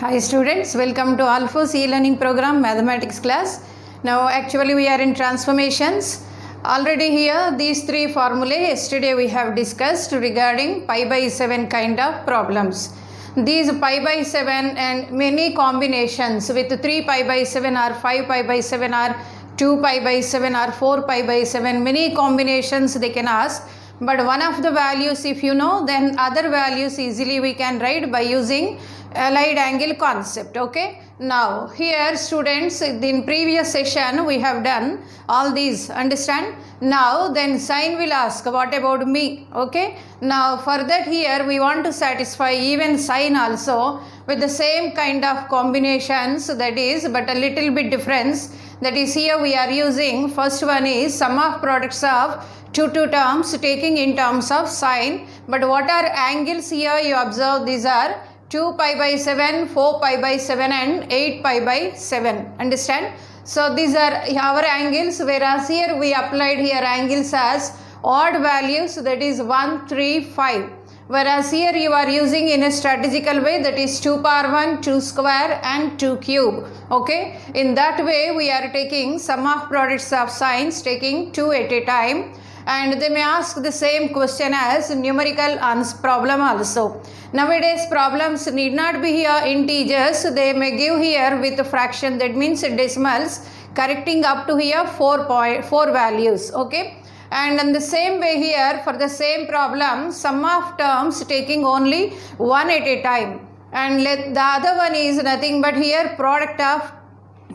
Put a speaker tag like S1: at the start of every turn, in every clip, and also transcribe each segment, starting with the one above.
S1: Hi students, welcome to Alpha's e-learning program mathematics class. Now actually we are in transformations. Already here these three formulae yesterday we have discussed regarding pi by 7 kind of problems. These pi by 7 and many combinations with 3 pi by 7 or 5 pi by 7 or 2 pi by 7 or 4 pi by 7, many combinations they can ask. But one of the values if you know, then other values easily we can write by using allied angle concept. Okay, now here students, in previous session we have done all these, understand? Now then sine will ask what about me. Okay, now for that here we want to satisfy even sine also with the same kind of combinations, that is but a little bit difference. That is here we are using, first one is sum of products of two terms taking in terms of sine. But what are angles here? You observe these are 2 pi by 7, 4 pi by 7 and 8 pi by 7. Understand? So these are our angles, whereas here we applied here angles as odd values, that is 1, 3, 5. Whereas here you are using in a strategical way, that is 2 power 1, 2 square and 2 cube. Okay, in that way we are taking sum of products of sines, taking 2 at a time. And they may ask the same question as numerical problem also. Nowadays problems need not be here integers, they may give here with fraction, that means decimals, correcting up to here 4 values. Okay, and in the same way here for the same problem, sum of terms taking only 1 at a time, and the other one is nothing but here product of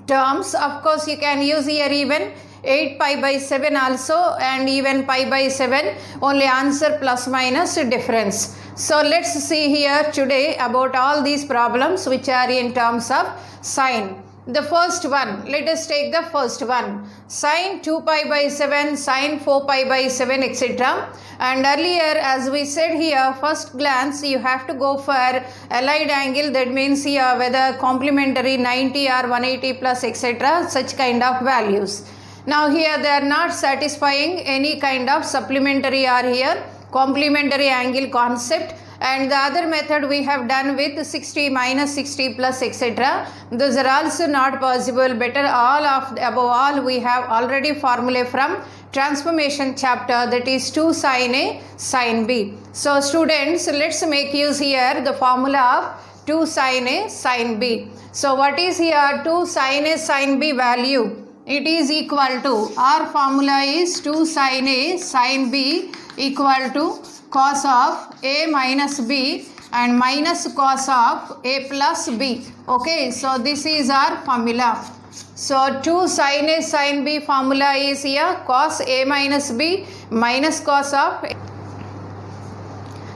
S1: terms. Of course you can use here even 8 pi by 7 also and even pi by 7, only answer plus minus difference. So let's see here today about all these problems which are in terms of sine. The first one, let us take the first one, sine 2 pi by 7, sine 4 pi by 7, etc. And earlier as we said here, first glance you have to go for allied angle, that means here whether complementary 90 or 180 plus etc, such kind of values. Now here they are not satisfying any kind of supplementary or here complementary angle concept, and the other method we have done with 60 minus 60 plus etc. Those are also not possible. Better above all we have already formula from transformation chapter, that is 2 sine A sine B. So students, let's make use here the formula of 2 sine A sine B. So what is here 2 sine A sine B value? It is equal to, our formula is 2 sine A sine B equal to cos of A minus B and minus cos of A plus B. Okay, so this is our formula. So 2 sine A sine B formula is here cos A minus B minus cos of A.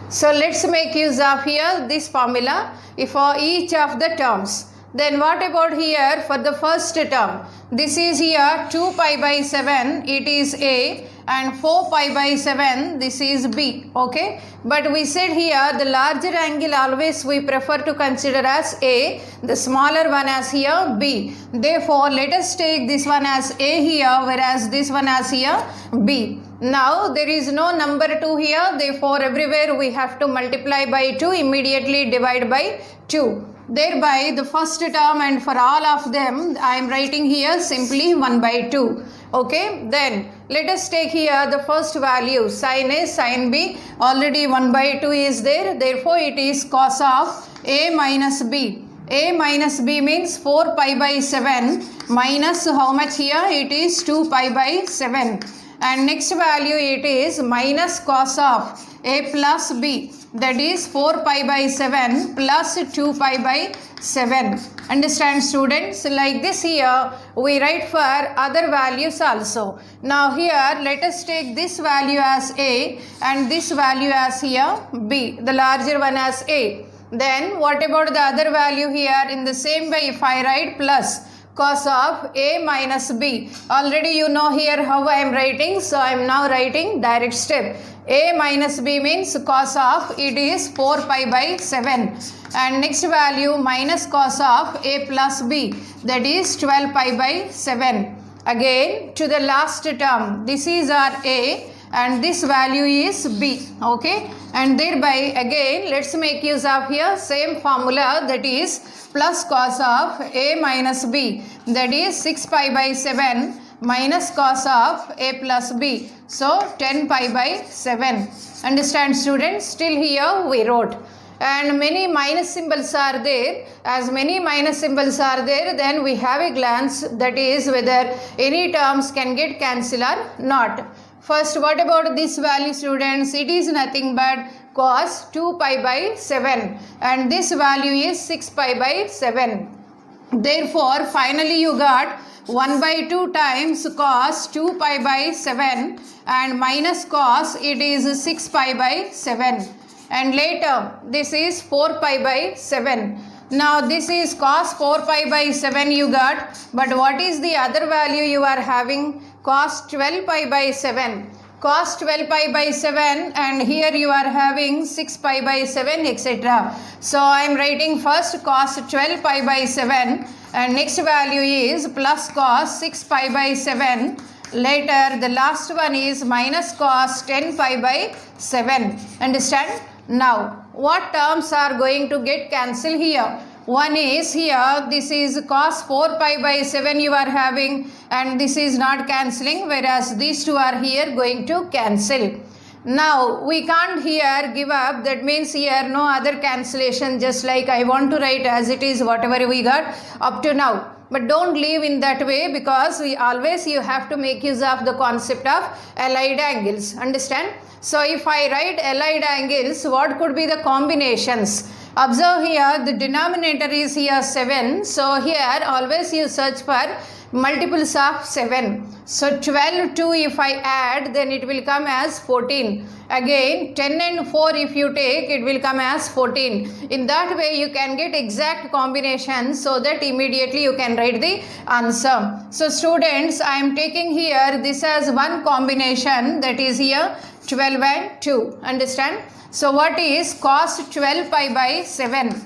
S1: So let's make use of here this formula for each of the terms. Then what about here for the first term? This is here 2 pi by 7, it is A, and 4 pi by 7, this is B. Okay, but we said here the larger angle always we prefer to consider as A, the smaller one as here B. Therefore let us take this one as A here, whereas this one as here B. Now there is no number 2 here, therefore everywhere we have to multiply by 2, immediately divide by 2. Thereby the first term, and for all of them I am writing here simply 1 by 2. Okay, then let us take here the first value sine A sine B, already 1 by 2 is there, therefore it is cos of A minus B. A minus B means 4 pi by 7 minus how much here? It is 2 pi by 7. And next value it is minus cos of A plus B, that is 4 pi by 7 plus 2 pi by 7. Understand students? Like this here we write for other values also. Now here let us take this value as A and this value as here B, the larger one as A. Then what about the other value here? In the same way if I write plus cos of A minus B, already you know here how I am writing, so I am now writing direct step. A minus B means cos of, it is 4 pi by 7, and next value minus cos of A plus B, that is 12 pi by 7. Again to the last term, this is our A and this value is b. Okay, and thereby again let's make use of here same formula, that is plus cos of a minus b, that is 6 pi by 7 minus cos of a plus b, so 10 pi by 7. Understand students? Still here we wrote, and many minus symbols are there. As many minus symbols are there, then we have a glance, that is whether any terms can get cancelled or not. First, what about this value students? It is nothing but cos 2 pi by 7, and this value is 6 pi by 7. Therefore finally you got 1 by 2 times cos 2 pi by 7 and minus cos, it is 6 pi by 7, and later this is 4 pi by 7. Now this is cos 4 pi by 7 you got, but what is the other value you are having? Cos 12 pi by 7. Cos 12 pi by 7, and here you are having 6 pi by 7, etc. So I am writing first cos 12 pi by 7, and next value is plus cos 6 pi by 7. Later the last one is minus cos 10 pi by 7. Understand? Now what terms are going to get cancelled here? One is here, this is cos 4 pi by 7 you are having, and this is not cancelling, whereas these two are here going to cancel. Now we can't here give up, that means here no other cancellation, just like I want to write as it is whatever we got up to now. But don't leave in that way, because we always you have to make use of the concept of allied angles. Understand? So if I write allied angles, what could be the combinations? Observe here, the denominator is here 7. So here always you search for multiples of 7. So 12 2 if I add, then it will come as 14. Again 10 and 4 if you take, it will come as 14. In that way you can get exact combination, so that immediately you can write the answer. So students, I am taking here this as one combination, that is here 12 and 2. Understand? So what is cos 12 pi by 7?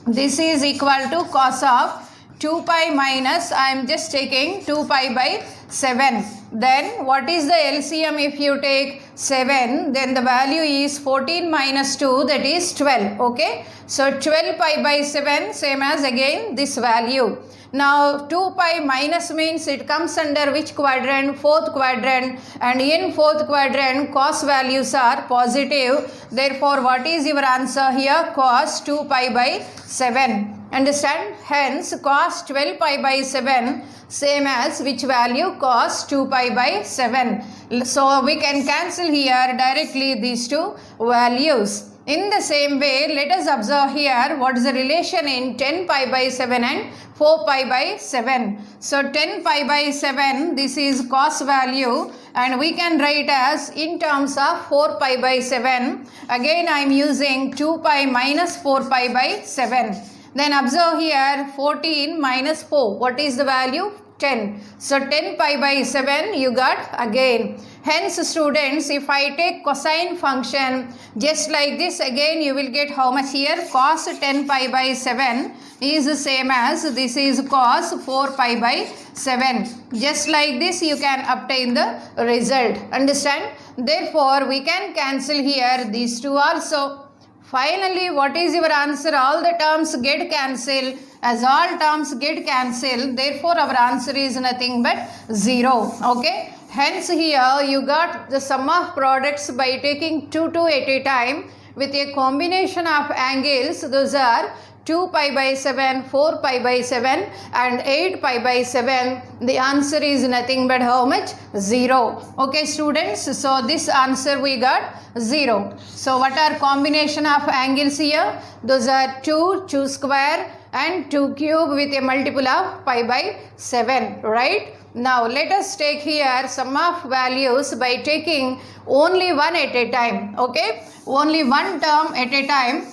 S1: This is equal to cos of 2 pi minus, I am just taking 2 pi by 7. Then what is the LCM? If you take 7, then the value is 14 minus 2, that is 12. Okay, so 12 pi by 7 same as again this value. Now 2 pi minus means it comes under which quadrant? Fourth quadrant, and in fourth quadrant cos values are positive. Therefore what is your answer here? Cos 2 pi by 7. Understand? Hence cos 12 pi by 7 same as which value? Cos 2 pi by 7. So we can cancel here directly these two values. In the same way, let us observe here what is the relation in 10 pi by 7 and 4 pi by 7. So 10 pi by 7, this is cos value, and we can write as in terms of 4 pi by 7. Again I am using 2 pi minus 4 pi by 7. Then observe here 14 minus 4. What is the value? 10. So 10 pi by 7 you got again. Hence students, if I take cosine function just like this, again you will get how much here? Cos 10 pi by 7 is the same as this is cos 4 pi by 7. Just like this you can obtain the result. Understand? Therefore we can cancel here these two also. Finally, what is your answer? All the terms get cancelled. As all terms get cancelled, therefore our answer is nothing but 0. Okay. Hence here you got the sum of products by taking 2 at a time with a combination of angles. Those are 2 pi by 7, 4 pi by 7 and 8 pi by 7. The answer is nothing but how much? 0. Okay students, so this answer we got 0. So what are combination of angles here? Those are 2 square and 2 cube with a multiple of pi by 7, right? Now let us take here sum of values by taking only one at a time. Okay, only one term at a time.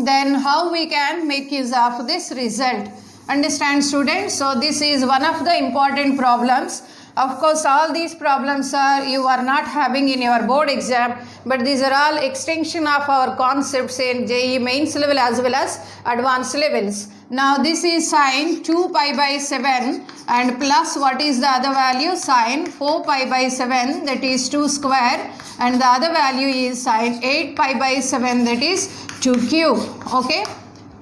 S1: Then how we can make use of this result? Understand students? So this is one of the important problems Of course, all these problems you are not having in your board exam, but these are all extension of our concepts in JEE mains level as well as advanced levels. Now this is sine 2 pi by 7 and plus what is the other value? Sine 4 pi by 7, that is 2 square, and the other value is sine 8 pi by 7, that is 2 cube. Okay.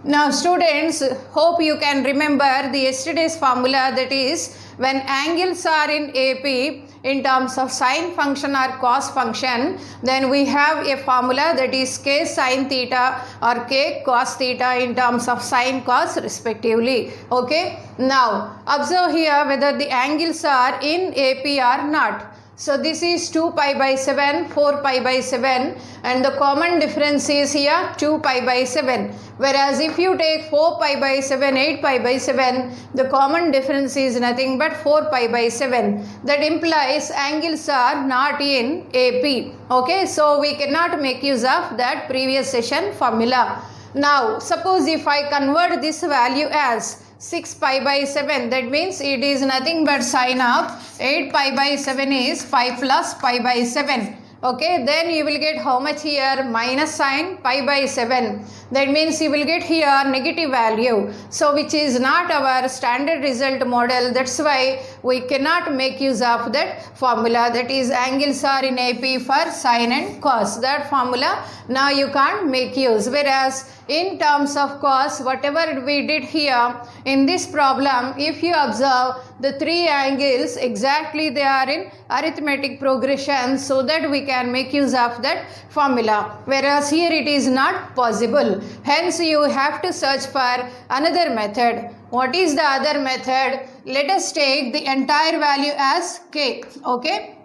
S1: Now students, hope you can remember the yesterday's formula, that is when angles are in AP in terms of sine function or cos function, then we have a formula, that is k sine theta or k cos theta in terms of sine cos respectively. Okay. Now observe here whether the angles are in AP or not. So this is 2 pi by 7, 4 pi by 7, and the common difference is here 2 pi by 7. Whereas if you take 4 pi by 7, 8 pi by 7, the common difference is nothing but 4 pi by 7. That implies angles are not in AP. Okay, so we cannot make use of that previous session formula. Now suppose if I convert this value as 6 pi by 7, that means it is nothing but sine of 8 pi by 7 is 5 plus pi by 7. Okay, then you will get how much here? Minus sine pi by 7. That means you will get here negative value. So which is not our standard result model. That's why we cannot make use of that formula. That is angles are in AP for sine and cos. That formula now you can't make use. Whereas in terms of cos, whatever we did here in this problem, if you observe the three angles, exactly they are in arithmetic progression, so that we can make use of that formula. Whereas here it is not possible. Hence you have to search for another method. What is the other method? Let us take the entire value as k. Okay.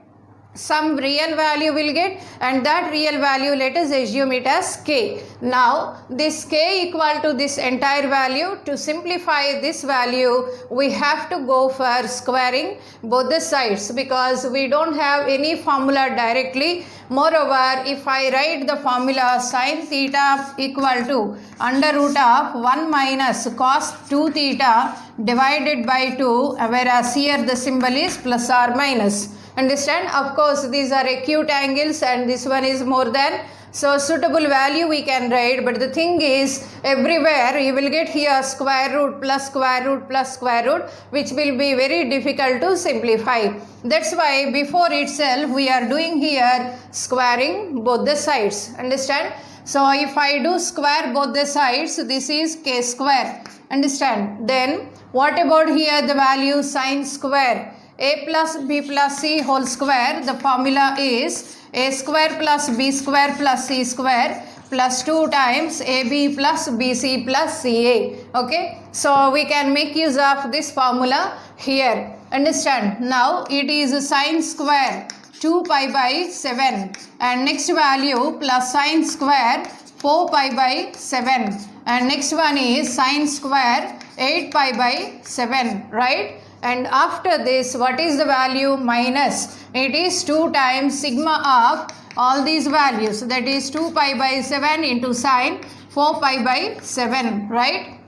S1: Some real value will get, and that real value let us assume it as k. Now this k equal to this entire value. To simplify this value, we have to go for squaring both the sides because we don't have any formula directly. Moreover, if I write the formula sine theta equal to under root of 1 minus cos 2 theta divided by 2, whereas here the symbol is plus or minus. Understand? Of course, these are acute angles and this one is more than. So suitable value we can write, but the thing is everywhere you will get here square root plus square root plus square root, which will be very difficult to simplify. That's why before itself we are doing here squaring both the sides. Understand? So if I do square both the sides, this is k square. Understand? Then what about here the value sine square? A plus b plus c whole square, the formula is a square plus b square plus c square plus 2 times ab plus bc plus ca. Okay, so we can make use of this formula here. Understand? Now it is sine square 2 pi by 7 and next value plus sine square 4 pi by 7 and next one is sine square 8 pi by 7, right? And after this, what is the value? Minus. It is 2 times sigma of all these values. That is 2 pi by 7 into sine 4 pi by 7, right?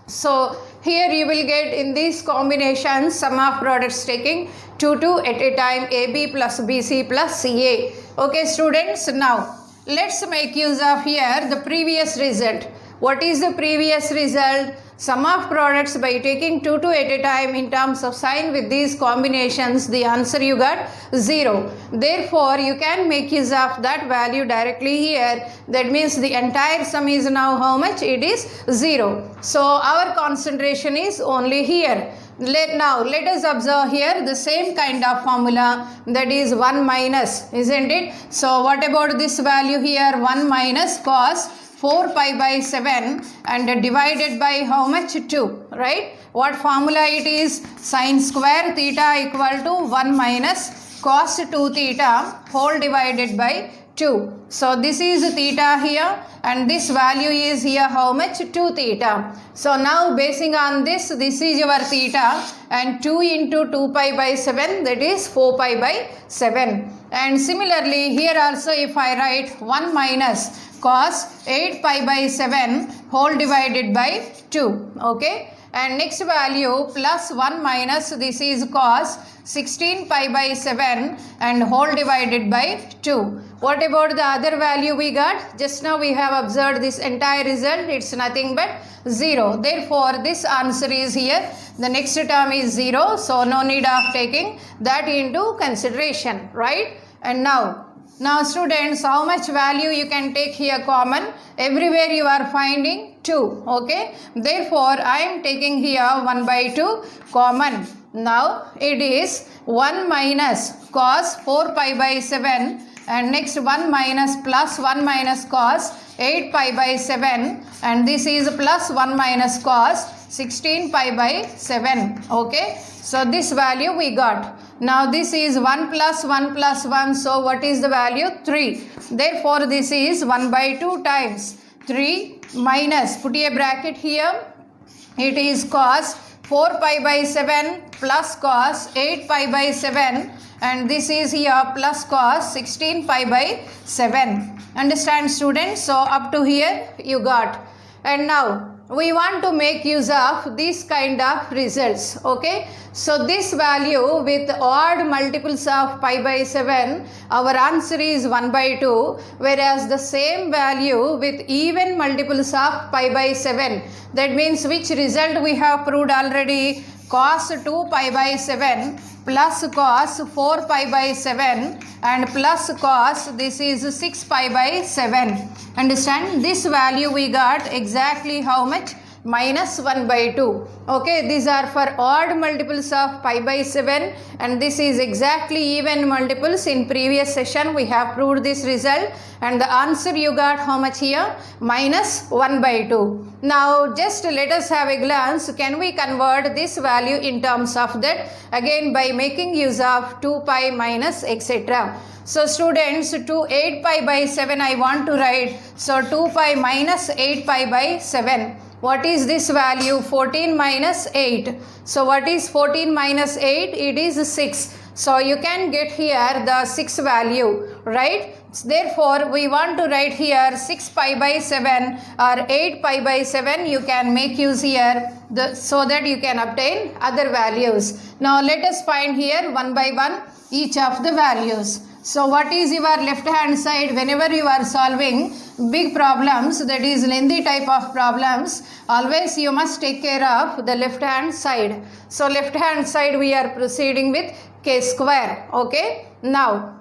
S1: So here you will get in these combinations sum of products taking 2 at a time, AB plus BC plus CA. Okay students, now let's make use of here the previous result. What is the previous result? Sum of products by taking 2 at a time in terms of sine with these combinations, the answer you got 0. Therefore, you can make use of that value directly here. That means the entire sum is now how much? It is 0. So, our concentration is only here. Now, let us observe here the same kind of formula, that is 1 minus, isn't it? So, what about this value here? 1 minus cos 4 pi by 7 and divided by how much? 2, right? What formula it is? Sine square theta equal to 1 minus cos 2 theta whole divided by 2. So this is theta here and this value is here how much? 2 theta. So now basing on this is your theta and 2 into 2 pi by 7, that is 4 pi by 7. And similarly here also if I write 1 minus cos 8 pi by 7 whole divided by 2. Okay. and next value plus 1 minus this is cos 16 pi by 7 and whole divided by 2. What about the other value we got? Just now we have observed this entire result, it's nothing but 0. Therefore, this answer is here. The next term is 0, so no need of taking that into consideration, right? And now students, how much value you can take here common? Everywhere you are finding 2, okay? Therefore, I am taking here 1 by 2 common. Now, it is 1 minus cos 4 pi by 7 and next 1 minus plus 1 minus cos 8 pi by 7 and this is plus 1 minus cos 16 pi by 7, okay? So, this value we got. Now, this is 1 plus 1 plus 1, so what is the value? 3. Therefore, this is 1 by 2 times 3 minus, put a bracket here, it is cos 4 pi by 7 plus cos 8 pi by 7 and this is here plus cos 16 pi by 7. Understand students? So up to here you got. And now we want to make use of this kind of results, okay? So this value with odd multiples of pi by 7, our answer is 1 by 2, whereas the same value with even multiples of pi by 7, that means which result we have proved already, cos 2 pi by 7 plus cos 4 pi by 7 and plus cos this is 6 pi by 7. Understand? This value we got exactly how much? Minus 1 by 2. Okay, these are for odd multiples of pi by 7 and this is exactly even multiples. In previous session we have proved this result and the answer you got how much here? Minus 1 by 2. Now just let us have a glance. Can we convert this value in terms of that? Again by making use of 2 pi minus etc. So students, to 8 pi by 7 I want to write. So 2 pi minus 8 pi by 7. What is this value? 14 minus 8. So what is 14 minus 8? It is 6. So you can get here the 6 value, right? Therefore, we want to write here 6 pi by 7 or 8 pi by 7. You can make use here so that you can obtain other values. Now let us find here one by one each of the values. So what is your left hand side? Whenever you are solving big problems, that is lengthy type of problems, always you must take care of the left hand side. So left hand side we are proceeding with k square, okay? Now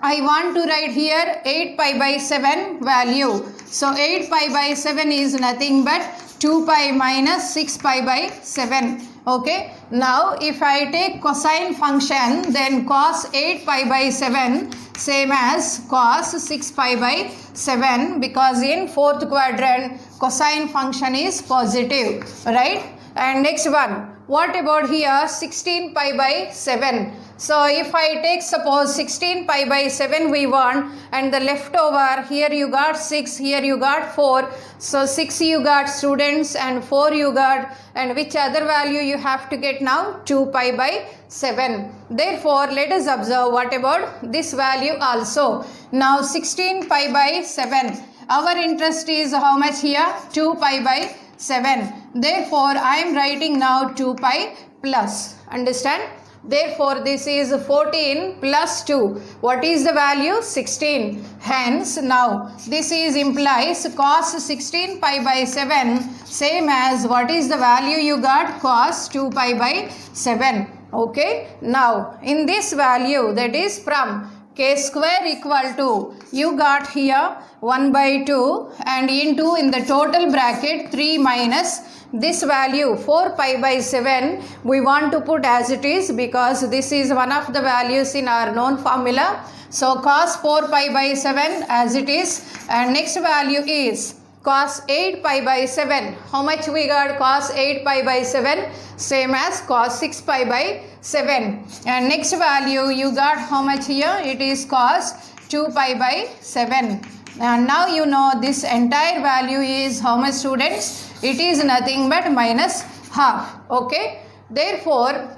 S1: I want to write here 8 pi by 7 value. So 8 pi by 7 is nothing but 2 pi minus 6 pi by 7. Okay, now if I take cosine function, then cos 8 pi by 7 same as cos 6 pi by 7, because in fourth quadrant cosine function is positive, right? And next one, what about here 16 pi by 7? So if I take suppose 16 pi by 7 we want, and the leftover, here you got 6, here you got 4. So 6 you got students and 4 you got, and which other value you have to get now? 2 pi by 7. Therefore let us observe what about this value also. Now 16 pi by 7. Our interest is how much here? 2 pi by 7. Therefore I am writing now 2 pi plus. Understand? Therefore, this is 14 plus 2. What is the value? 16. Hence, now this is implies cos 16 pi by 7 same as what is the value you got? Cos 2 pi by 7. Okay. Now, in this value, that is from k square equal to, you got here 1 by 2 and into in the total bracket 3 minus this value 4 pi by 7 we want to put as it is, because this is one of the values in our known formula. So cos 4 pi by 7 as it is, and next value is cos 8 pi by 7. How much we got? Cos 8 pi by 7 same as cos 6 pi by 7. And next value you got how much here? It is cos 2 pi by 7. And now you know this entire value is how much, students? It is nothing but minus half. Okay. Therefore,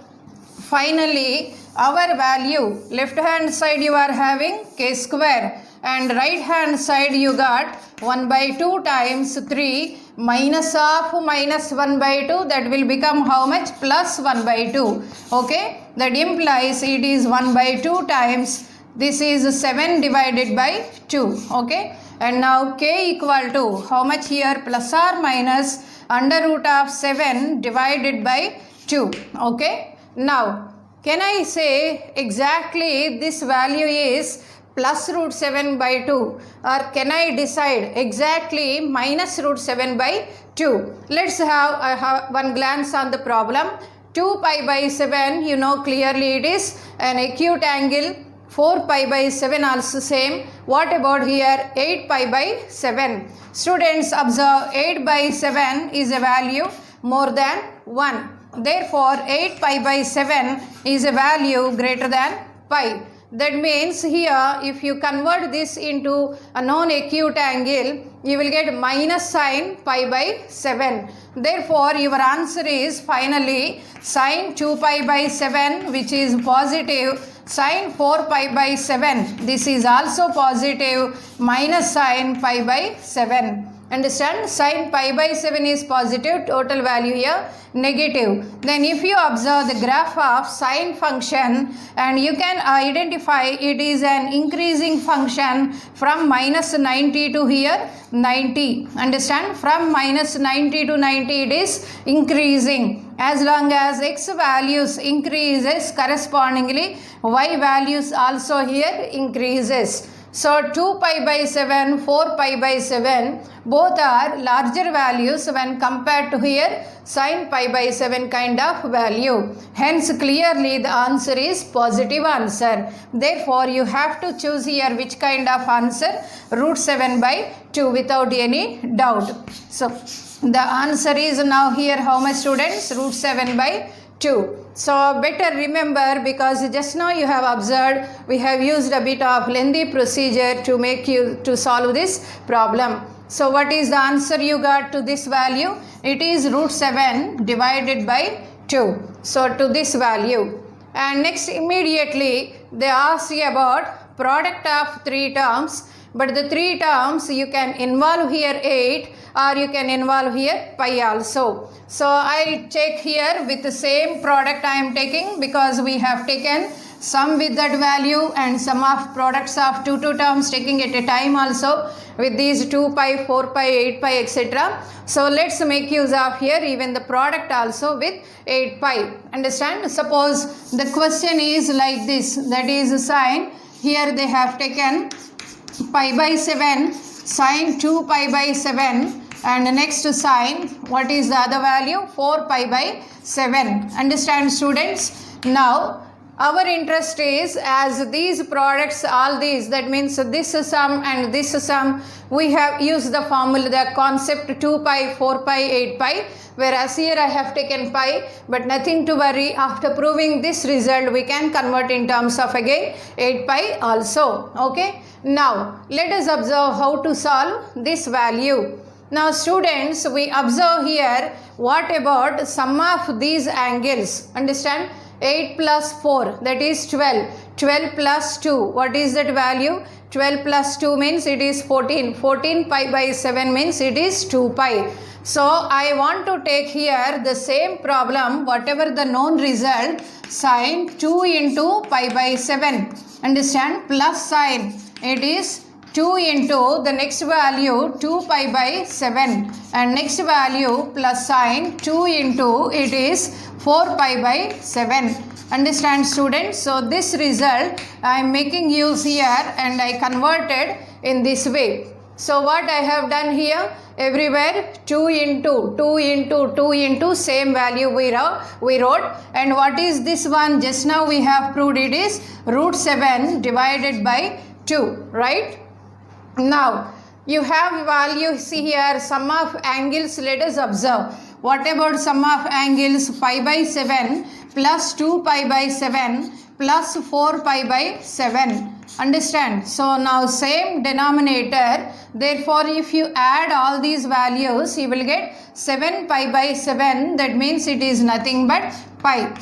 S1: finally our value left hand side you are having k square and right hand side you got 1 by 2 times 3 minus of minus 1 by 2, that will become how much? Plus 1 by 2. Okay, that implies it is 1 by 2 times, this is 7 divided by 2. Okay, and now k equal to how much here? Plus or minus under root of 7 divided by 2. Okay, now can I say exactly this value is plus root 7 by 2, or can I decide exactly minus root 7 by 2? Let's have one glance on the problem. 2 pi by 7, you know clearly it is an acute angle. 4 pi by 7 also same. What about here? 8 pi by 7. Students observe, 8 by 7 is a value more than 1. Therefore 8 pi by 7 is a value greater than pi. That means here if you convert this into a non-acute angle, you will get minus sine pi by 7. Therefore your answer is finally sine 2 pi by 7, which is positive, sine 4 pi by 7, this is also positive, minus sine pi by 7. Understand? Sine pi by 7 is positive, total value here negative. Then if you observe the graph of sine function, and you can identify it is an increasing function from minus 90 to here 90. Understand? From minus 90 to 90 it is increasing. As long as x values increases, correspondingly y values also here increases. So 2 pi by 7, 4 pi by 7, both are larger values when compared to here sine pi by 7 kind of value. Hence clearly the answer is positive answer. Therefore you have to choose here which kind of answer? Root 7 by 2 without any doubt. So the answer is now here how much, students? Root 7 by 2. So better remember, because just now you have observed we have used a bit of lengthy procedure to make you to solve this problem. So what is the answer you got to this value? It is root 7 divided by 2. So to this value. And next immediately they ask you about product of 3 terms. But the 3 terms you can involve here 8 or you can involve here pi also. So I'll check here with the same product I am taking, because we have taken sum with that value and sum of products of 2 terms taking at a time also with these 2 pi, 4 pi, 8 pi, etc. So let's make use of here even the product also with 8 pi. Understand? Suppose the question is like this, that is sine. Here they have taken pi by 7, sine 2 pi by 7, and next sine, what is the other value? 4 pi by 7. Understand, students? Now our interest is, as these products, all these, that means this sum and this sum, we have used the formula, the concept 2 pi, 4 pi, 8 pi, whereas here I have taken pi, but nothing to worry. After proving this result we can convert in terms of again 8 pi also. Okay, now let us observe how to solve this value. Now students, we observe here what about sum of these angles. Understand? 8 plus 4, that is 12. 12 plus 2, what is that value? 12 plus 2 means it is 14. 14 pi by 7 means it is 2 pi. So I want to take here the same problem, whatever the known result, sine 2 into pi by 7. Understand? Plus sine, it is 2 into the next value 2 pi by 7, and next value plus sine 2 into it is 4 pi by 7. Understand, students? So this result I am making use here and I converted in this way. So what I have done here, everywhere 2 into 2 into 2 into same value we wrote, and what is this one? Just now we have proved it is root 7 divided by 2, right? Now you have value, see here sum of angles. Let us observe what about sum of angles? Pi by 7 plus 2 pi by 7 plus 4 pi by 7. Understand? So now same denominator, therefore if you add all these values you will get 7 pi by 7, that means it is nothing but pi.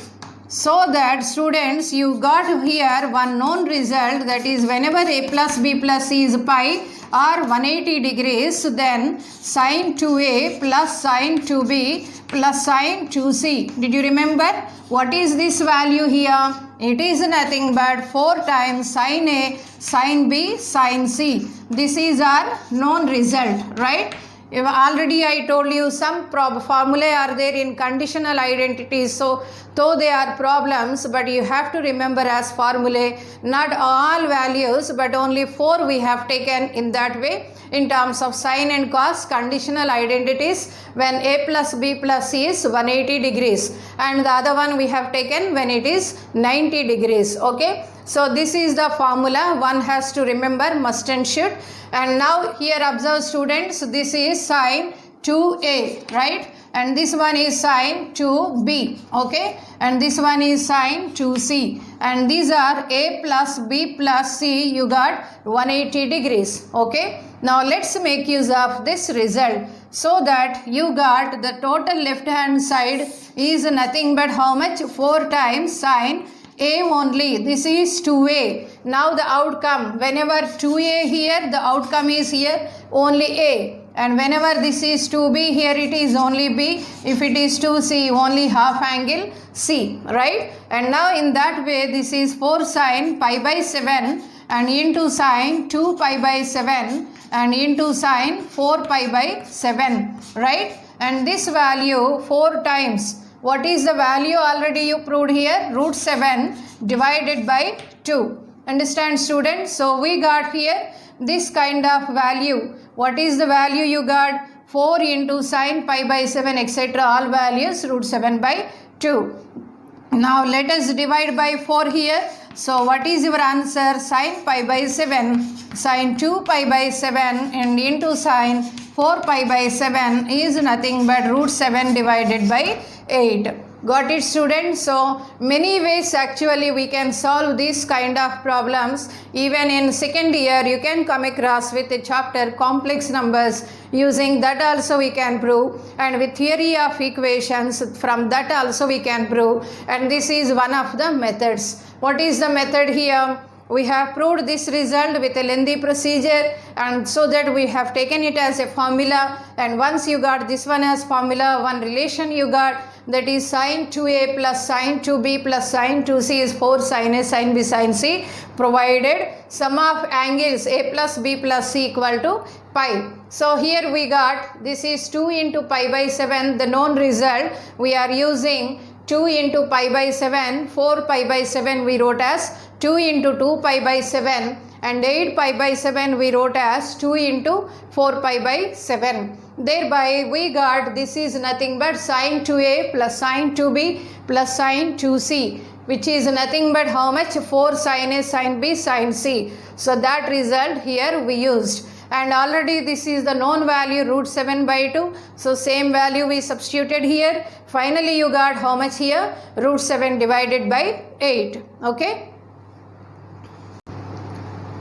S1: So that students, you got here one known result, that is whenever a plus b plus c is pi or 180 degrees, then sine 2a plus sine 2b plus sine 2c. Did you remember what is this value here? It is nothing but 4 times sine a, sine b, sine c. This is our known result, right? Already I told you some formulae are there in conditional identities, so though they are problems, but you have to remember as formulae, not all values but only 4 we have taken in that way in terms of sine and cos conditional identities when a plus b plus c is 180 degrees, and the other one we have taken when it is 90 degrees. Okay, so this is the formula one has to remember, must and should. And now here observe students, this is sine 2a, right? And this one is sine 2b, okay? And this one is sine 2c. And these are a plus b plus c, you got 180 degrees, okay? Now let's make use of this result so that you got the total left hand side is nothing but how much? 4 times sine a only. This is 2a. Now the outcome, whenever 2a here, the outcome is here only a, and whenever this is 2b, here it is only b. If it is 2c, only half angle c, right? And now in that way, this is 4 sine pi by 7 and into sine 2 pi by 7 and into sine 4 pi by 7, right? And this value 4 times, what is the value? Already you proved here, root 7 divided by 2. Understand students? So we got here this kind of value. What is the value you got? 4 into sine pi by 7 etc. all values root 7 by 2. Now let us divide by 4 here. So what is your answer? Sine pi by 7, sine 2 pi by 7 and into sine 4 pi by 7 is nothing but root 7 divided by 8. Got it students? So many ways actually we can solve this kind of problems. Even in second year you can come across with a chapter complex numbers, using that also we can prove, and with theory of equations from that also we can prove, and this is one of the methods. What is the method here? We have proved this result with a lengthy procedure, and so that we have taken it as a formula, and once you got this one as formula, one relation you got, that is sine 2a plus sine 2b plus sine 2c is 4 sine a sine b sine c, provided sum of angles a plus b plus c equal to pi. So here we got, this is 2 into pi by 7, the known result we are using 2 into pi by 7, 4 pi by 7 we wrote as 2 into 2 pi by 7, and 8 pi by 7 we wrote as 2 into 4 pi by 7. Thereby we got, this is nothing but sine 2a plus sine 2b plus sine 2c, which is nothing but how much? 4 sine a sine b sine c. So that result here we used, and already this is the known value root 7 by 2. So same value we substituted here. Finally you got how much here? Root 7 divided by 8. Okay.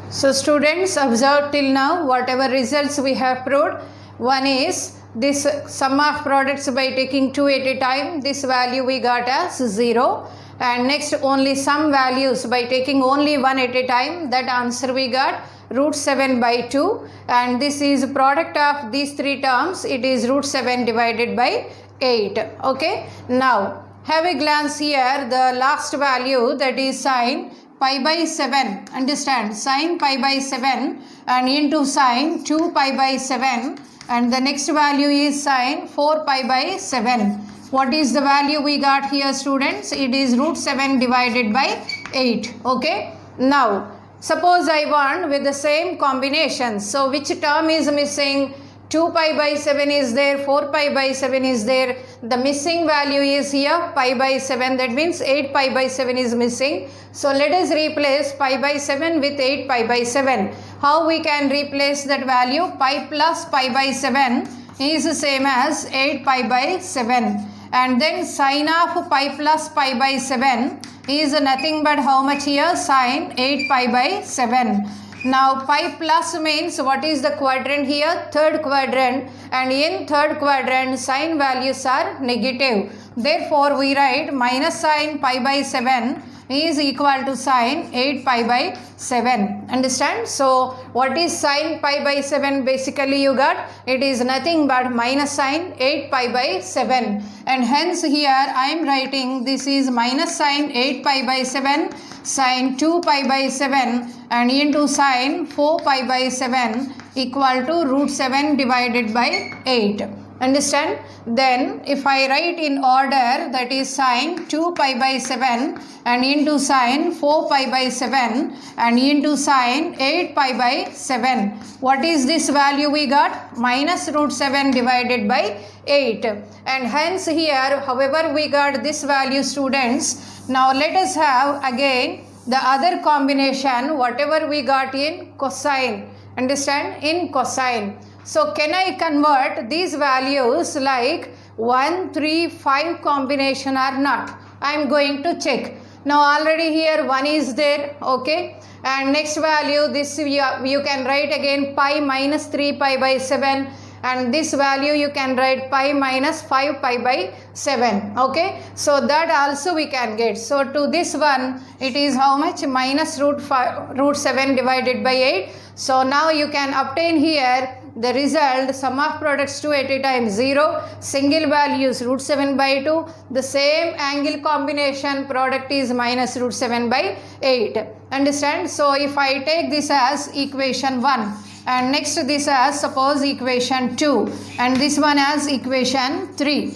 S1: So students, observe till now whatever results we have proved. One is this sum of products by taking 2 at a time, this value we got as 0, and next only sum values by taking only 1 at a time, that answer we got root 7 by 2, and this is product of these 3 terms, it is root 7 divided by 8. Okay. Now have a glance here, the last value, that is sine pi by 7. Understand, sine pi by 7 and into sine 2 pi by 7, and the next value is sine 4 pi by 7. What is the value we got here students? It is root 7 divided by 8. Okay. Now suppose I want with the same combination, so which term is missing? 2 pi by 7 is there, 4 pi by 7 is there, the missing value is here pi by 7, that means 8 pi by 7 is missing. So let us replace pi by 7 with 8 pi by 7. How we can replace that value? Pi plus pi by 7 is the same as 8 pi by 7, and then sine of pi plus pi by 7 is nothing but how much here? Sine 8 pi by 7. Now pi plus means what is the quadrant here? Third quadrant, and in third quadrant sign values are negative. Therefore we write minus sine pi by 7 is equal to sine 8 pi by 7. Understand? So what is sine pi by 7? Basically you got, it is nothing but minus sine 8 pi by 7, and hence here I am writing this is minus sine 8 pi by 7 sine 2 pi by 7 and into sine 4 pi by 7 equal to root 7 divided by 8. Understand? Then if I write in order, that is sine 2 pi by 7 and into sine 4 pi by 7 and into sine 8 pi by 7. What is this value we got? Minus root 7 divided by 8. And hence here, however we got this value, students. Now let us have again the other combination, whatever we got in cosine. Understand? In cosine. So can I convert these values like 1, 3, 5 combination or not? I am going to check. Now already here 1 is there, okay, and next value this you can write again pi minus 3 pi by 7, and this value you can write pi minus 5 pi by 7, okay. So that also we can get. So to this one it is how much? Minus root 7 divided by 8. So now you can obtain here the result, sum of products 2 at a time 0, single values root 7 by 2, the same angle combination product is minus root 7 by 8. Understand? So if I take this as equation 1 and next this as suppose equation 2 and this one as equation 3.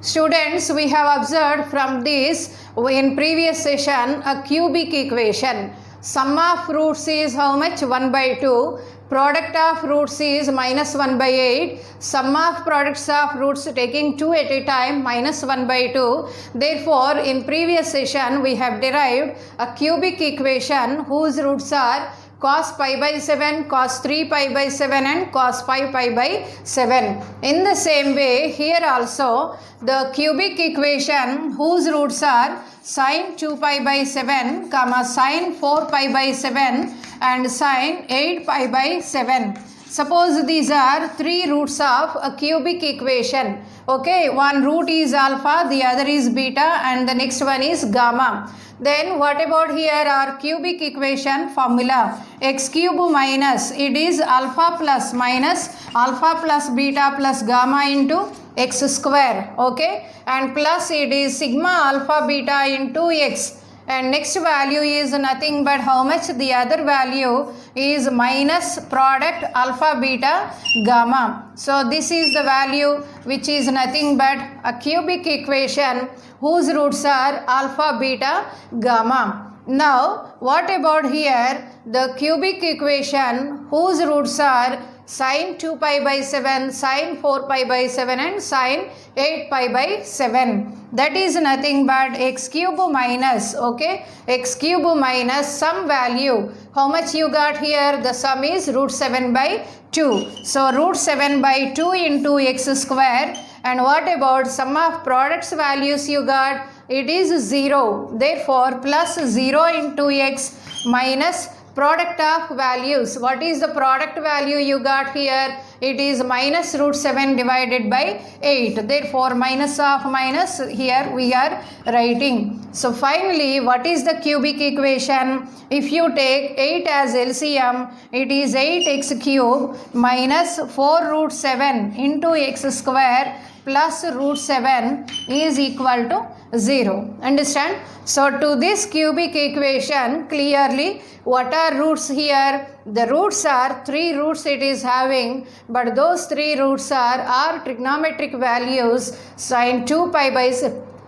S1: Students, we have observed from this in previous session a cubic equation. Sum of roots is how much? 1 by 2. Product of roots is minus 1 by 8. Sum of products of roots taking 2 at a time minus 1 by 2. Therefore, in previous session we have derived a cubic equation whose roots are cos pi by 7, cos 3 pi by 7 and cos 5 pi by 7. In the same way, here also the cubic equation whose roots are sine 2 pi by 7, comma sine 4 pi by 7 and sine 8 pi by 7. Suppose these are 3 roots of a cubic equation. Okay, one root is alpha, the other is beta and the next one is gamma. Then what about here our cubic equation formula? X cube minus, it is alpha plus minus alpha plus beta plus gamma into x square, okay, and plus it is sigma alpha beta into x, and next value is nothing but how much? The other value is minus product alpha beta gamma. So this is the value which is nothing but a cubic equation whose roots are alpha beta gamma. Now what about here the cubic equation whose roots are sine 2 pi by 7, sine 4 pi by 7 and sine 8 pi by 7. That is nothing but x cube minus, okay, x cube minus some value. How much you got here? The sum is root 7 by 2. So root 7 by 2 into x square. And what about sum of products values you got? It is 0. Therefore plus 0 into x minus product of values. What is the product value you got here? It is minus root 7 divided by 8. Therefore minus of minus here we are writing. So finally what is the cubic equation? If you take 8 as LCM, it is 8x cube minus 4 root 7 into x square plus root 7 is equal to 0. Understand? So to this cubic equation, clearly what are roots here? The roots are 3 roots it is having, but those 3 roots are trigonometric values sine 2 pi by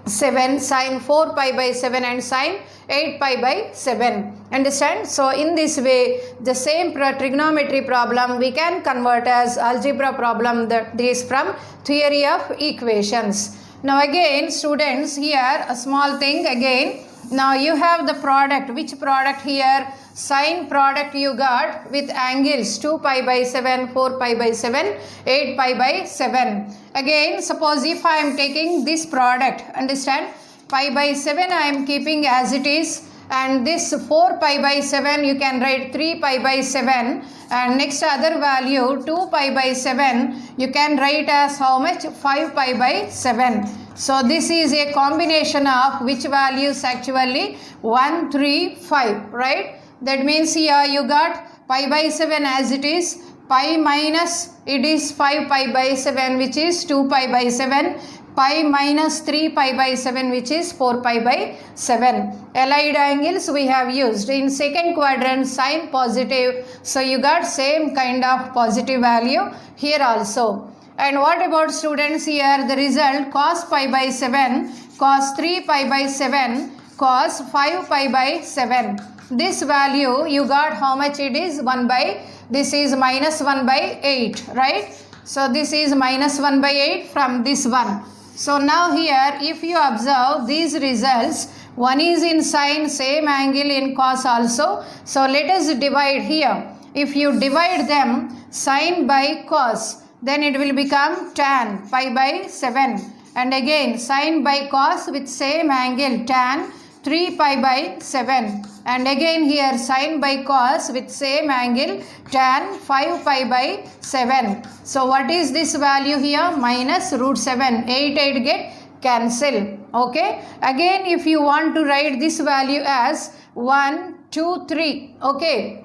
S1: 7, sine 4 pi by 7 and sine 8 pi by 7. Understand? So in this way the same trigonometry problem we can convert as algebra problem, that is from theory of equations. Now again students, here a small thing again. Now you have the product. Which product here? Sine product you got with angles 2 pi by 7, 4 pi by 7, 8 pi by 7. Again suppose if I am taking this product, understand, pi by 7 I am keeping as it is, and this 4 pi by 7 you can write 3 pi by 7, and next other value 2 pi by 7 you can write as how much? 5 pi by 7. So this is a combination of which values actually? 1, 3, 5, right? That means here you got pi by 7 as it is, pi minus it is 5 pi by 7 which is 2 pi by 7, pi minus 3 pi by 7 which is 4 pi by 7. Allied angles we have used. In second quadrant sine positive, so you got same kind of positive value here also. And what about students here? The result cos pi by 7, cos 3 pi by 7, cos 5 pi by 7. This value you got how much it is? 1 by, this is minus 1 by 8, right? So this is minus 1 by 8 from this one. So now here if you observe these results, one is in sine, same angle in cos also. So let us divide here. If you divide them, sine by cos, then it will become tan pi by 7, and again sine by cos with same angle tan 3 pi by 7, and again here sine by cos with same angle tan 5 pi by 7. So what is this value here? Minus root 7. 8 get cancel. Okay, again if you want to write this value as 1, 2, 3, okay,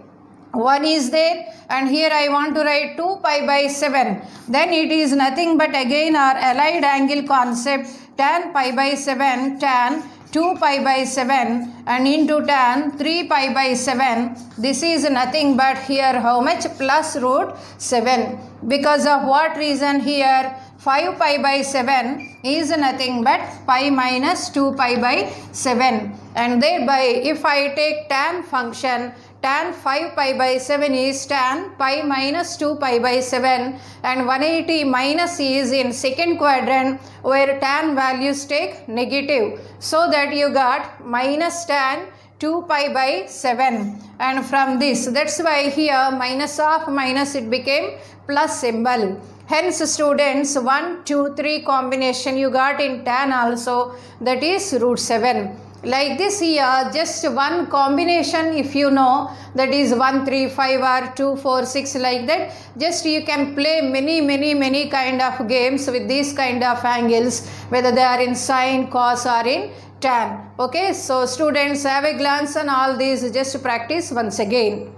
S1: 1 is there, and here I want to write 2 pi by 7, then it is nothing but again our allied angle concept, tan pi by 7 tan 2 pi by 7 and into tan 3 pi by 7. This is nothing but here how much? Plus root 7. Because of what reason here? 5 pi by 7 is nothing but pi minus 2 pi by 7, and thereby if I take tan function, tan 5 pi by 7 is tan pi minus 2 pi by 7, and 180 minus is in second quadrant where tan values take negative. So that you got minus tan 2 pi by 7, and from this, that's why here minus of minus it became plus symbol. Hence students 1, 2, 3 combination you got in tan also, that is root 7. Like this here, just one combination if you know, that is 1, 3, 5 or 2, 4, 6 like that. Just you can play many kind of games with these kind of angles, whether they are in sine, cos or in tan. Okay, so students have a glance on all these, just practice once again.